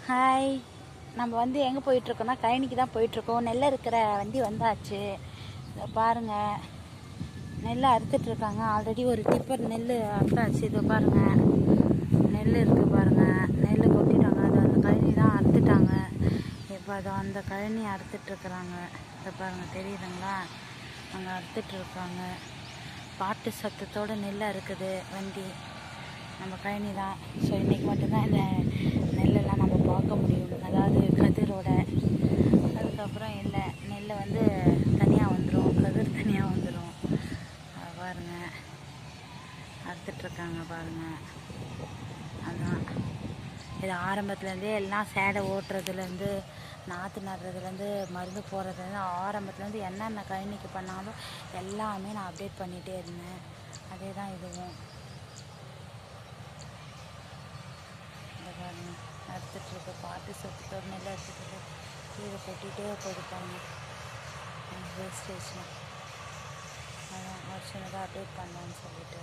Hi, நம்ம வந்து எங்கே போயிட்டுருக்கோன்னா கழனிக்கு தான் போயிட்டுருக்கோம். நெல் இருக்கிற வண்டி வந்தாச்சு. இதை பாருங்கள், நெல் அறுத்துட்ருக்காங்க. ஆல்ரெடி ஒரு டிப்பர் நெல் அறுத்தாச்சு. இதை பாருங்கள், நெல் இருக்குது பாருங்கள். நெல் கொட்டிட்டாங்க. அது அந்த கழனி தான் அறுத்துட்டாங்க. இப்போ அதை அந்த கழனி அறுத்துட்ருக்குறாங்க. இதை பாருங்கள், தெரியுதுங்களா? அங்கே அறுத்துட்ருக்காங்க. பாட்டு சத்தத்தோடு நெல் அறுக்குது வண்டி. நம்ம கழனி தான். ஸோ இன்றைக்கி மட்டும்தான் இந்த நெல்லெல்லாம் நம்ம பார்க்க முடியும், அதாவது கதிரோட. அதுக்கப்புறம் இல்லை, நெல் வந்து தனியாக வந்துடும், கதிர் தனியாக வந்துடும். பாருங்கள், அறுத்துட்ருக்காங்க பாருங்கள். அதுதான் இது ஆரம்பத்துலேருந்தே எல்லாம் சேடை ஓட்டுறதுலேருந்து, நாற்று நடுறதுலேருந்து, மருந்து போடுறதுலேருந்து, ஆரம்பத்துலேருந்து என்னென்ன கழனிக்கு பண்ணாலும் எல்லாமே நான் அப்டேட் பண்ணிகிட்டே இருந்தேன். அதே தான் இதுவும். பாருங்க, அறுத்துட்ருக்கு. பாட்டு சத்தத்தோடு நெல் அறுத்துட்டு கீழே கொட்டிகிட்டே போயிருப்பாங்க வேஸ்டேஜ். அதான் ஒரு சின்னதாக அப்டேட் பண்ணலான்னு சொல்லிட்டு